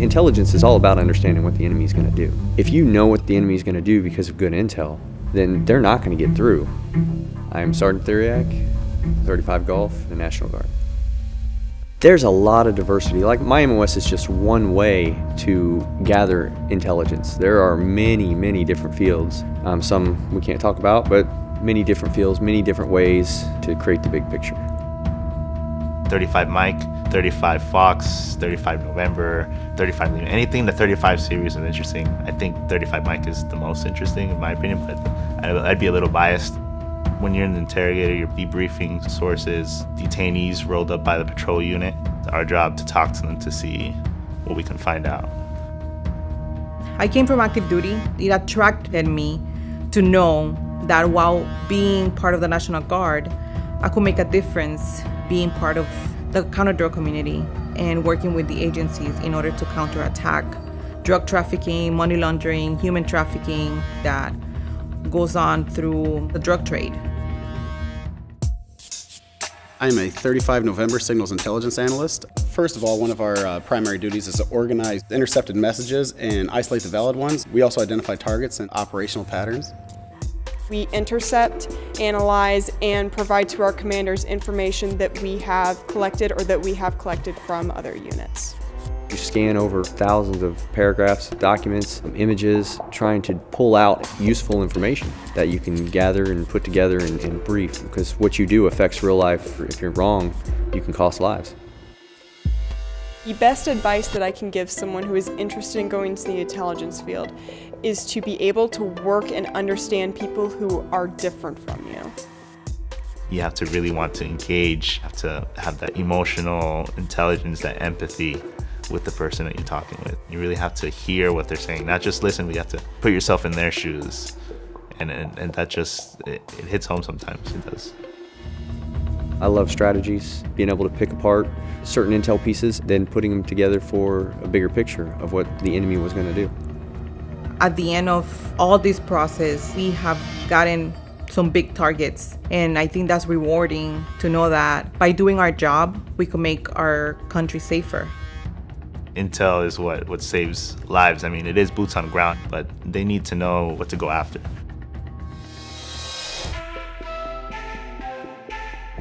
Intelligence is all about understanding what the enemy is going to do. If you know what the enemy is going to do because of good intel, then they're not going to get through. I'm Sergeant Theriak, 35 Golf, the National Guard. There's a lot of diversity. Like my MOS is just one way to gather intelligence. There are many, many different fields. Some we can't talk about, but many different fields, many different ways to create the big picture. 35 Mike, 35 Fox, 35 November, 35 Lima. Anything the 35 series is interesting. I think 35 Mike is the most interesting in my opinion, but I'd be a little biased. When you're in the interrogator, you're debriefing sources, detainees rolled up by the patrol unit. It's our job to talk to them to see what we can find out. I came from active duty. It attracted me to know that while being part of the National Guard, I could make a difference being part of the counter-drug community and working with the agencies in order to counterattack drug trafficking, money laundering, human trafficking that goes on through the drug trade. I'm a 35 November Signals Intelligence Analyst. First of all, one of our primary duties is to organize intercepted messages and isolate the valid ones. We also identify targets and operational patterns. We intercept, analyze, and provide to our commanders information that we have collected or that we have collected from other units. You scan over thousands of paragraphs, documents, images, trying to pull out useful information that you can gather and put together and brief, because what you do affects real life. If you're wrong, you can cost lives. The best advice that I can give someone who is interested in going into the intelligence field is to be able to work and understand people who are different from you. You have to really want to engage, have to have that emotional intelligence, that empathy with the person that you're talking with. You really have to hear what they're saying, not just listen, but you have to put yourself in their shoes. And that just, it hits home sometimes, it does. I love strategies, being able to pick apart certain intel pieces, then putting them together for a bigger picture of what the enemy was going to do. At the end of all this process, we have gotten some big targets, and I think that's rewarding to know that by doing our job, we can make our country safer. Intel is what saves lives. I mean, it is boots on the ground, but they need to know what to go after.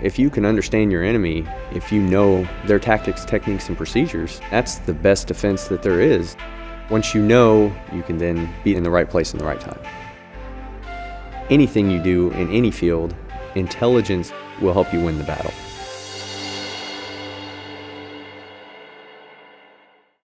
If you can understand your enemy, if you know their tactics, techniques, and procedures, that's the best defense that there is. Once you know, you can then be in the right place in the right time. Anything you do in any field, intelligence will help you win the battle.